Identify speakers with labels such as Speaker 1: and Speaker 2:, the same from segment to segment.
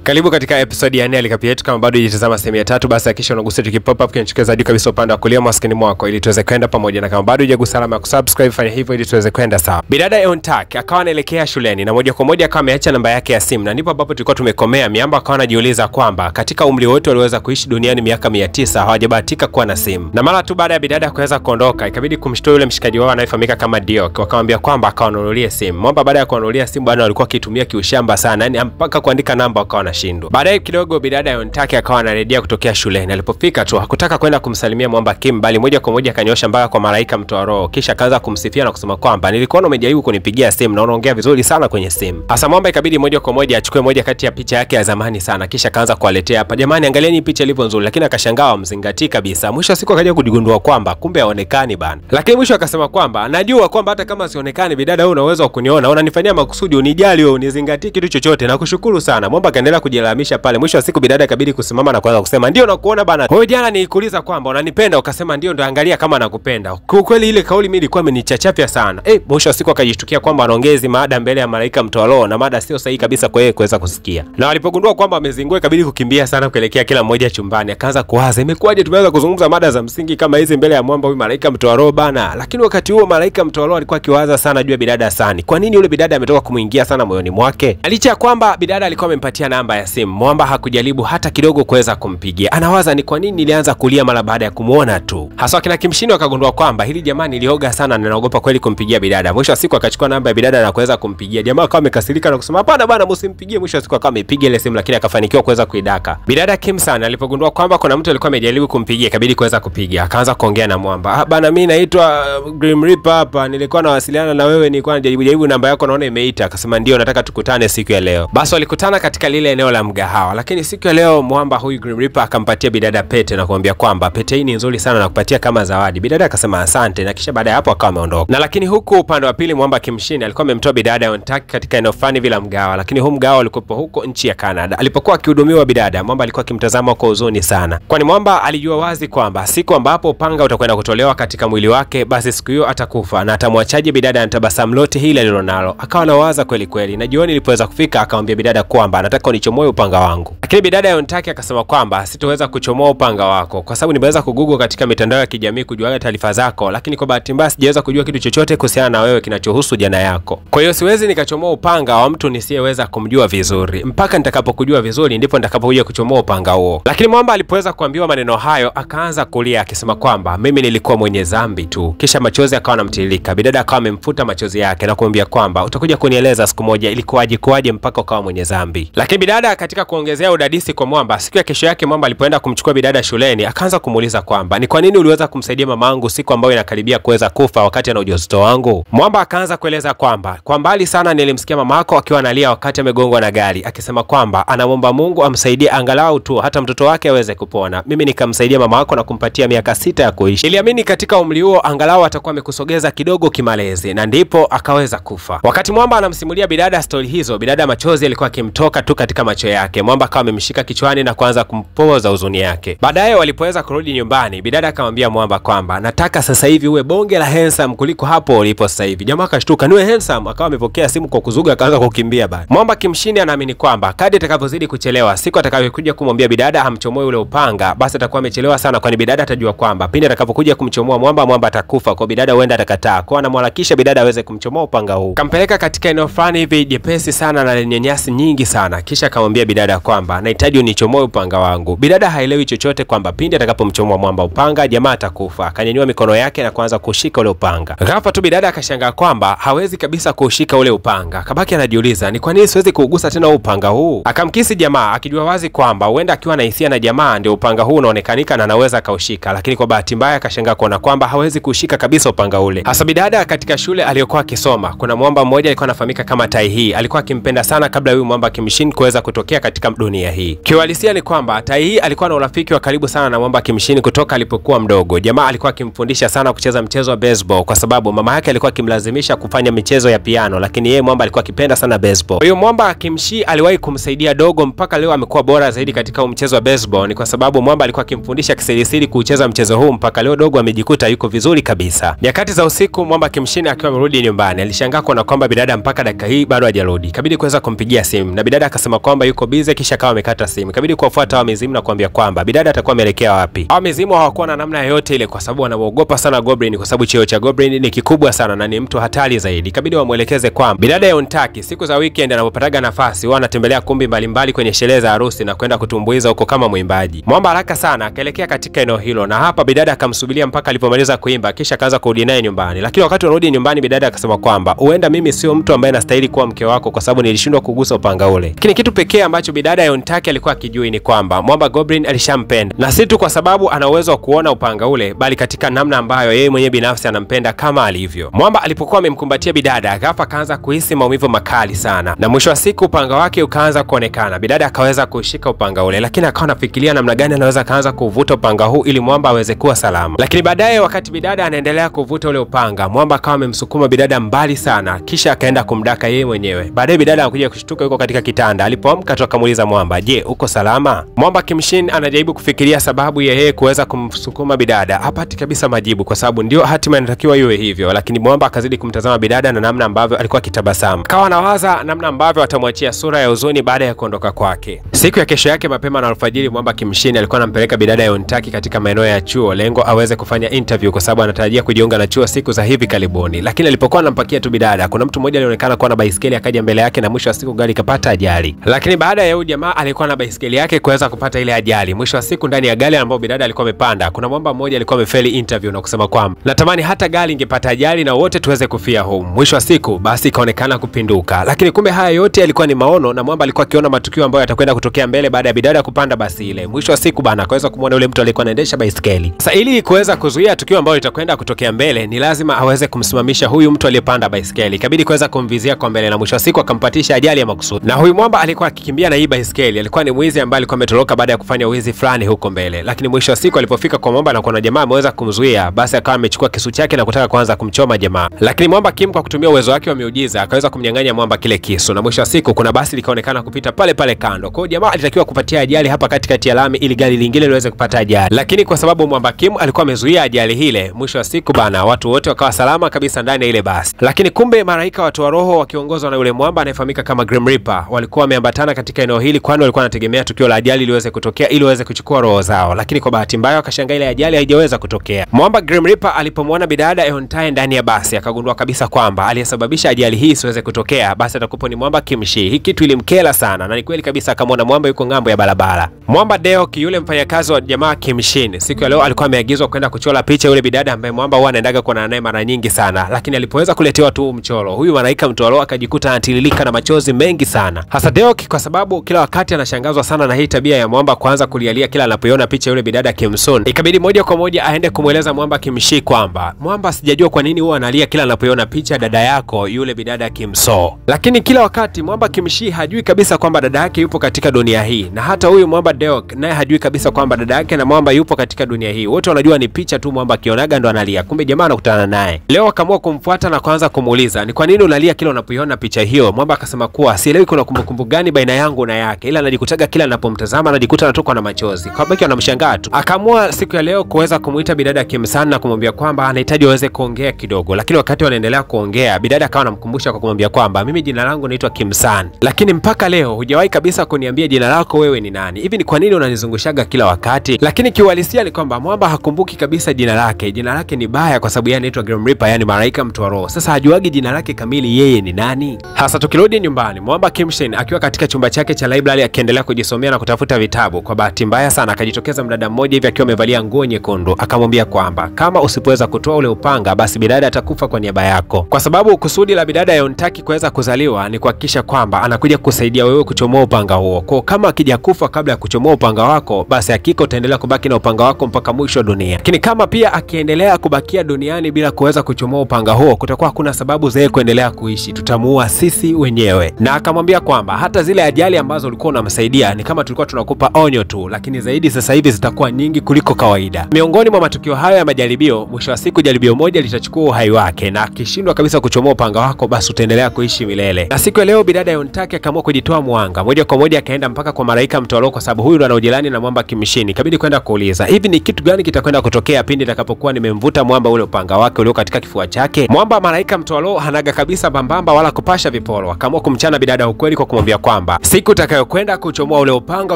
Speaker 1: Karibu katika episode ya 4 ya Likapi yetu. Kama bado hujatazama sehemu ya 3, basi hakikisha unagusa tukipop up kinachokeza juu kabisa upande wa kulia maskini mwako ili tuweze kwenda pamoja, na kama bado hujagusa alama ya kusubscribe fanya hivyo ili tuweze kwenda sawa. Bidada Eontak akawa anaelekea shuleni na moja kwa moja akawa ameacha namba yake ya simu, na ndipo ambapo tulikuwa tumekomea. Miamba akawa anajiuliza kwamba katika umri wote waliweza kuishi duniani miaka 900 hawajabahatika kuwa na simu, na mara tu baada ya bidada kuweza kuondoka ikabidi kumshtua yule mshikaji wao anayefahamika kama Diok. Wakamwambia kwamba akawanunulie simu. Mwamba baada ya kuwanunulia simu bwana walikuwa kitumia kiushamba sana, yani mpaka kuandika namba akawa anashindwa. Baadaye kidogo bidada Eontak akawa anarejea kutokea shuleni. Alipofika tu hakutaka kwenda kumsalimia Mwamba Kim, bali moja kwa moja akanyosha mpaka kwa malaika mtoa roho, kisha akaanza kumsifia na kusema kwamba nilikuwa umejaribu kunipigia simu na unaongea vizuri sana kwenye simu. Hasa Mwamba ikabidi moja kwa moja achukue moja kati ya picha yake ya zamani sana, kisha akaanza kuwaletea hapa, jamani angalieni picha ilivyo nzuri, lakini akashangaa mzingatii kabisa. Mwisho siku akaja kujigundua kwamba kumbe haonekani bana. Lakini mwisho akasema kwamba najua kwamba hata kama sionekani bidada wewe unaweza kuniona, unanifanyia makusudi, unijali wewe, unizingatii kitu chochote, na kushukuru sana. Mwamba akaendelea kujilalamisha pale. Mwisho wa siku bidada ikabidi kusimama na kuanza kusema ndio nakuona bana. Wewe jana nilikuuliza kwamba unanipenda ukasema ndio, ndo angalia kama nakupenda. Kwa kweli ile kauli mimi ilikuwa imenichachafia sana. Mwisho wa siku akajishtukia kwamba anaongezi mada mbele ya malaika mtoa roho, na mada sio sahihi kabisa kwa yeye kuweza kusikia. Na walipogundua kwamba amezingua ikabidi kukimbia sana kuelekea kila mmoja chumbani. Akaanza kuwaza imekuwaje tumeweza kuzungumza mada za msingi kama hizi mbele ya mwamba huyu malaika mtoa roho bana. Lakini wakati huo malaika mtoa roho alikuwa akiwaza sana juu ya bidada Sani. Kwa nini yule bidada ametoka kumuingia sana moyoni mwake? Licha ya kwamba bidada alikuwa amempatia namba ya simu, Mwamba hakujaribu hata kidogo kuweza kumpigia. Anawaza ni kwa nini nilianza kulia mara baada ya kumuona tu. Hasa kina Kimshini akagundua kwamba hili jamani nilioga sana na naogopa kweli kumpigia bidada. Mwisho wa siku akachukua namba ya bidada na kuweza kumpigia. Jamaa akawa amekasirika na kusema hapana bana msimpigie. Mwisho wa siku akawa amepiga ile simu, lakini akafanikiwa kuweza kuidaka. Bidada Kimsan alipogundua kwamba kuna mtu alikuwa amejaribu kumpigia ikabidi kuweza kupiga. Akaanza kuongea na Mwamba. Bana mimi naitwa Grim Reaper hapa, nilikuwa nawasiliana na wewe, nilikuwa najaribu namba yako naona imeita. Akasema ndio nataka tukutane siku ya leo. Basi walikutana katika lile eneo la mgahawa, lakini siku ya leo Mwamba huyu Grim Reaper akampatia bidada pete na kumwambia kwamba pete hii ni nzuri sana na kupatia kama zawadi. Bidada akasema asante, na kisha baada ya hapo akawa ameondoka. Na lakini huku upande wa pili Mwamba Kimshini alikuwa amemtoa bidada Eontak katika eneo fulani vila mgahawa, lakini huu mgahawa ulikuwa huko nchi ya Canada. Alipokuwa akihudumiwa bidada, Mwamba alikuwa akimtazama kwa huzuni sana, kwani Mwamba alijua wazi kwamba siku ambapo upanga utakwenda kutolewa katika mwili wake, basi siku hiyo atakufa na atamwachaje bidada anatabasamu lote hili alilonalo. Akawa anawaza kweli kweli, na jioni ilipoweza kufika akamwambia bidada kwamba anataka unichomoe upanga wangu. Lakini bidada Eontak akasema kwamba sitoweza kuchomoa upanga wako kwa sababu nimeweza kugugo katika mitandao ya kijamii kujua taarifa zako, lakini kwa bahati mbaya sijaweza kujua kitu chochote kuhusiana na wewe kinachohusu jana yako. Kwa hiyo siwezi nikachomoa upanga wa mtu nisiyeweza kumjua vizuri. Mpaka nitakapokujua vizuri ndipo nitakapokuja kuchomoa upanga huo. Lakini Mwamba alipoweza kuambiwa maneno hayo akaanza kulia akisema kwamba mimi nilikuwa mwenye dhambi tu. Kisha machozi akawa yanamtiririka. Bidada akawa amemfuta machozi yake na kumwambia kwamba utakuja kunieleza siku moja ilikuwaje mpaka ukawa mwenye dhambi. Lakini bidada katika kuongezea udadisi kwa Mwamba, siku ya kesho yake Mwamba alipoenda kumchukua bidada shuleni akaanza kumuuliza kwamba ni kwa nini uliweza kumsaidia mamangu siku ambayo inakaribia kuweza kufa wakati ana ujauzito wangu. Mwamba akaanza kueleza kwamba kwa mbali sana nilimsikia mamako akiwa analia wakati amegongwa na gari, akisema kwamba anamwomba Mungu amsaidie angalau tu hata mtoto wake aweze kupona. Mimi nikamsaidia mamako na kumpatia miaka 6 ya kuishi. Niliamini katika umri huo angalau atakuwa amekusogeza kidogo kimalezi, na ndipo akaweza kufa. Wakati Mwamba anamsimulia bidada story hizo, bidada machozi alikuwa akimtoka tu katika macho yake. Mwamba akawa amemshika kichwani na kuanza kumpoza huzuni yake. Baadaye walipoweza kurudi nyumbani, bidada akamwambia Mwamba kwamba nataka sasa hivi uwe bonge la handsome kuliko hapo ulipo sasa hivi. Jamaa akashtuka, niwe handsome? Akawa amepokea simu kwa kuzuga akaanza kukimbia bana. Mwamba Kimshini anaamini kwamba kadri atakapozidi kuchelewa, siku atakayokuja kumwambia bidada amchomoe ule upanga, basi atakuwa amechelewa sana, kwani bidada atajua kwamba pindi atakapokuja kumchomoa Mwamba atakufa. Kwa bidada huenda atakataa, kwa anamharakisha bidada aweze kumchomoa upanga huu. Kampeleka katika eneo fulani hivi jepesi sana na lenye nyasi nyingi sana, kisha akamwambia bidada kwamba nahitaji unichomoe upanga wangu. Bidada haelewi chochote kwamba pindi atakapomchomoa Mwamba upanga jamaa atakufa. Akanyanyua mikono yake na kuanza kushika ule upanga. Ghafla tu bidada akashangaa kwamba hawezi kabisa kuushika ule upanga. Akabaki anajiuliza ni kwa nini siwezi kuugusa tena upanga huu. Akamkisi jamaa akijua wazi kwamba huenda akiwa na hisia na jamaa ndio upanga huu unaonekanika na anaweza kaushika, lakini kwa bahati mbaya akashangaa kuona kwamba hawezi kushika kabisa upanga ule. Hasa bidada katika shule aliyokuwa akisoma, kuna mwamba mmoja alikuwa anafahamika kama Tai Hii. Alikuwa akimpenda sana kabla huyu Mwamba Kimshini kuweza kutokea katika dunia hii. Kiuhalisia ni kwamba Tai Hii alikuwa na urafiki wa karibu sana na Mwamba Kimshini kutoka alipokuwa mdogo. Jamaa alikuwa akimfundisha sana kucheza mchezo wa baseball kwa sababu mama yake alikuwa akimlazimisha kufanya michezo ya piano, lakini yeye Mwamba alikuwa akipenda sana baseball. Huyo Mwamba Kimshini aliwahi kumsaidia dogo mpaka leo amekuwa bora zaidi katika mchezo wa baseball. Ni kwa sababu Mwamba alikuwa akimfundisha kisirisiri kucheza mchezo huu mpaka leo dogo amejikuta yuko vizuri kabisa. Nyakati za usiku Mwamba Kimshini akiwa amerudi nyumbani, alishangaa kuona kwamba bidada mpaka dakika hii bado hajarudi. Kabidi kuweza kumpigia simu na bidada akasema kwamba yuko busy, kisha akawa amekata simu. Ikabidi kuwafuata hao mizimu na kuambia kwamba bidada atakuwa ameelekea wapi. Hao mizimu hawakuwa na namna yoyote ile kwa sababu wanaogopa sana Goblin, kwa sababu cheo cha Goblin ni kikubwa sana na ni mtu hatari zaidi. Ikabidi wamuelekeze kwamba bidada Eontaki siku za weekend anapopataga nafasi huwa anatembelea kumbi mbalimbali kwenye sherehe za harusi na kwenda kutumbuiza huko kama mwimbaji. Mwamba haraka sana akaelekea katika eneo hilo, na hapa bidada akamsubiria mpaka alipomaliza kuimba, kisha akaanza kurudi naye nyumbani. Lakini wakati anarudi nyumbani, bidada akasema kwamba huenda mimi sio mtu ambaye nastahili kuwa mke wako kwa sababu nilishindwa kugusa upanga ule. Lakini kitu pekee ambacho bidada Eontaki alikuwa akijui ni kwamba Mwamba Goblin alishampenda, na si tu kwa sababu ana uwezo wa kuona upanga ule, bali katika namna ambayo yeye mwenyewe binafsi anampenda kama alivyo. Mwamba alipokuwa amemkumbatia bidada, ghafla akaanza kuhisi maumivu makali sana, na mwisho wa siku upanga wake ukaanza kuonekana. Bidada akaweza kushika upanga ule, lakini akawa anafikiria namna gani anaweza kaanza kuvuta upanga huu ili Mwamba aweze kuwa salama. Lakini baadaye wakati bidada anaendelea kuvuta ule upanga, Mwamba akawa amemsukuma bidada mbali sana, kisha akaenda kumdaka yeye mwenyewe. Baadaye bidada anakuja kushtuka yuko katika kitanda. Alipoamka tu akamuuliza Mwamba, "Je, uko salama?" Mwamba Kimshin anajaribu kufikiria sababu ya yeye kuweza kumsukuma bidada. Hapati kabisa majibu kwa sababu ndio hatima inatakiwa iwe hivyo, lakini Mwamba akazidi kumtazama bidada na namna ambavyo alikuwa akitabasamu. Akawa anawaza namna ambavyo atamwachia sura ya huzuni baada ya kuondoka kwake. Siku ya kesho yake mapema na alfajiri, Mwamba Kimshin alikuwa anampeleka bidada Eontaki katika maeneo ya chuo, lengo aweze kufanya interview kwa sababu anatarajia kujiunga na chuo siku za hivi karibuni. Lakini alipokuwa anampakia tu bidada, kuna mtu mmoja alionekana kuwa na baisikeli akaja mbele yake, na mwisho wa siku gari ikapata ajali. Lakini baada ya huyu jamaa alikuwa na baisikeli yake kuweza kupata ile ajali, mwisho wa siku ndani ya gari ambapo bidada alikuwa amepanda, kuna mwamba mmoja alikuwa amefeli interview na kusema kwamba natamani hata gari ingepata ajali na wote tuweze kufia humu. Mwisho wa siku basi ikaonekana kupinduka. Lakini kumbe haya yote yalikuwa ni maono, na mwamba alikuwa akiona matukio ambayo yatakwenda kutokea mbele baada ya bidada kupanda basi ile. Mwisho wa siku bana akaweza kumwona yule mtu aliyekuwa anaendesha baisikeli. Sasa ili kuweza kuzuia tukio ambalo litakwenda kutokea mbele, ni lazima aweze kumsimamisha huyu mtu aliyepanda baisikeli. Ikabidi kuweza kumvizia kwa mbele, na mwisho wa siku akampatisha ajali ya makusudi. Na huyu mwamba alikuwa akikimbia na hii baisikeli, alikuwa ni mwizi ambaye alikuwa ametoroka baada ya kufanya wizi fulani huko mbele. Lakini mwisho wa siku alipofika kwa mwamba na kuna jamaa ameweza kumzuia, basi akawa amechukua kisu chake na kutaka kuanza kumchoma jamaa. Lakini mwamba Kim kwa kutumia uwezo wake wa miujiza akaweza kumnyang'anya mwamba kile kisu, na mwisho wa siku kuna basi likaonekana kupita pale pale kando. Kwa hiyo jamaa alitakiwa kupatia ajali hapa katikati ya lami ili gari lingine liweze kupata ajali. Lakini kwa sababu mwamba Kim alikuwa amezuia ajali hile, mwisho wa siku bana watu wote wakawa salama kabisa ndani ya ile basi. Lakini kumbe malaika watu wa roho wakiongozwa na yule mwamba anayefahamika kama Grim Reaper walikuwa wameambatana katika eneo hili, kwani walikuwa wanategemea tukio la ajali liweze kutokea ili waweze kuchukua roho zao. Lakini kwa bahati mbaya wakashangaa ile ajali haijaweza kutokea. Mwamba Grim Reaper alipomwona bidada Eontaki ndani ya basi akagundua kabisa kwamba aliyesababisha ajali hii isiweze kutokea basi atakupo ni mwamba Kimshi. Hii kitu ilimkela sana, na ni kweli kabisa akamwona mwamba yuko ngambo ya barabara. Mwamba Deok yule mfanyakazi wa jamaa Kimshin siku ya leo alikuwa ameagizwa kwenda kuchora picha yule bidada ambaye mwamba huwa anaendaga kuonana naye mara nyingi sana. Lakini alipoweza kuletewa tu mchoro, huyu malaika mtoro akajikuta anatililika na machozi mengi sana. Hasa Deok kwa sababu kila wakati anashangazwa sana na hii tabia ya mwamba kuanza kulialia kila anapoiona picha yule bidada Kimsun. Ikabidi moja kwa moja aende kumweleza mwamba Kimshi kwamba mwamba, sijajua kwa nini huwa analia kila anapoiona picha dada yako yule bidada Kimso. Lakini kila wakati mwamba Kimshi hajui kabisa kwamba dada yake yupo katika dunia hii, na hata huyu mwamba Deok naye hajui kabisa kwamba dada yake na mwamba yupo katika dunia hii. Wote wanajua ni picha tu, mwamba akionaga ndo analia. Kumbe jamaa anakutana naye leo, akaamua kumfuata na kuanza kumuuliza ni kwa nini unalia kila unapoiona picha hiyo. Mwamba akasema kuwa sielewi kuna kumbukumbu gani baina yangu na yake, ila anajikutaga kila anapomtazama anajikuta anatokwa na machozi. Kwa baki anamshangaa tu. Akaamua siku ya leo kuweza kumuita bidada Kimsan na kumwambia kwamba anahitaji waweze kuongea kidogo. Lakini wakati wanaendelea kuongea, bidada akawa anamkumbusha kwa kumwambia kwamba mimi jina langu naitwa Kimsan, lakini mpaka leo hujawahi kabisa kuniambia jina lako wewe ni nani. Hivi ni kwa nini unanizungushaga kila wakati? Lakini kiuhalisia ni kwamba mwamba hakumbuki kabisa jina lake. Jina lake ni baya kwa sababu yeye anaitwa Grim Reaper, yani malaika mtu wa roho. Sasa hajuagi jina lake kamili yeye ni nani. Hasa tukirudi nyumbani, mwamba Kimshin akiwa katika chumba chake cha library akiendelea kujisomea na kutafuta vitabu, kwa bahati mbaya sana akajitokeza mdada mmoja hivi akiwa amevalia nguo nyekundu. Akamwambia kwamba kama usipoweza kutoa ule upanga basi bidada atakufa kwa niaba yako, kwa sababu kusudi la bidada Eontaki kuweza kuzaliwa ni kuhakikisha kwamba anakuja kusaidia wewe kuchomoa upanga huo. Kwa kama akija kufa kabla ya kuchomoa upanga wako, basi hakika utaendelea kubaki na upanga wako mpaka mwisho wa dunia. Lakini kama pia akiendelea kubakia duniani bila kuweza kuchomoa upanga huo, kutakuwa hakuna sababu za yeye kuendelea kuishi, tutamuua sisi wenyewe. Na akamwambia kwamba hata zile ajali ambazo ulikuwa unamsaidia ni kama tulikuwa tunakupa onyo tu, lakini zaidi sasa hivi zitakuwa nyingi kuliko kawaida. Miongoni mwa matukio hayo ya majaribio, mwisho wa siku jaribio moja litachukua uhai wake, na akishindwa kabisa kuchomoa upanga wako basi utaendelea kuishi milele. Na siku ya leo bidada Eontaki akaamua kujitoa mwanga moja kwa moja, akaenda mpaka kwa malaika mtoro kwa sababu huyu ndo anaojilani na mwamba Kimshin. Ikabidi kwenda kuuliza hivi ni kitu gani kitakwenda kutokea pindi nitakapokuwa nimemvuta mwamba ule upanga wake ulio katika kifua chake. Mwamba malaika mtoro hanaga kabisa bambamba wala kupasha viporo. Akaamua kumchana bidada ukweli kwa kumwambia kwamba kwamba siku utakayokwenda kuchomoa ule upanga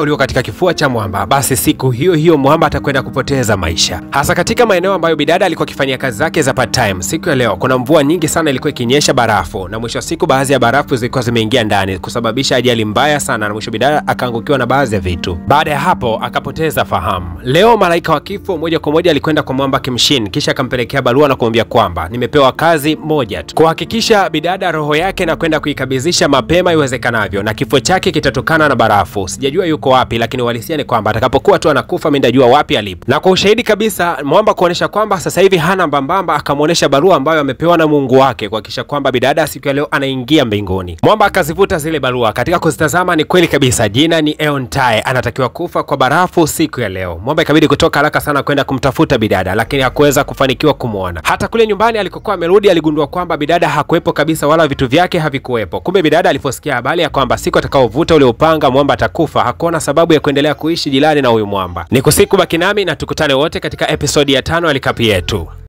Speaker 1: ulio katika kifua cha mwamba, basi siku hiyo hiyo mwamba atakwenda kupoteza maisha. Hasa katika maeneo ambayo bidada alikuwa akifanyia kazi zake za part time. Siku ya leo kuna mvua nyingi sana ilikuwa ikinyesha barafu, na mwisho wa siku baadhi ya barafu zilikuwa zimeingia ndani kusababisha ajali mbaya sana, na mwisho bidada akaangukiwa na baadhi ya vitu. Baada ya hapo akapoteza fahamu. Leo malaika wa kifo moja kwa moja alikwenda kwa mwamba Kimshin, kisha akampelekea barua na kumwambia kwamba nimepewa kazi moja tu, kuhakikisha bidada roho yake na kwenda kuikabidhisha mapema iwezekanavyo, na kifo chake kitatokana na barafu. Sijajua yuko wapi, lakini uhalisia ni kwamba atakapokuwa tu anakufa mimi ndajua wapi alipo. Na kwa ushahidi kabisa mwamba kuonesha kwamba sasa hivi hana mbambamba, akamuonesha barua ambayo amepewa na Mungu wake kuhakikisha kwamba bidada siku ya leo anaingia mbinguni. Mwamba akazivuta zile barua, katika kuzitazama ni kweli kabisa jina ni Eon Tae, anatakiwa kufa kwa barafu siku ya leo. Mwamba ikabidi kutoka haraka sana kwenda kumtafuta bidada, lakini hakuweza kufanikiwa kumuona. Hata kule nyumbani alikokuwa amerudi aligundua kwamba bidada hakuepo kabisa, wala vitu vyake havikuepo. Kumbe bidada aliposikia habari ya kwamba siku atakaovuta ule upanga mwamba atakufa, hakuona sababu ya kuendelea kuishi jirani na huyu mwamba. Nikusiku baki nami na tukutane wote katika episodi ya 5 ya Recap yetu.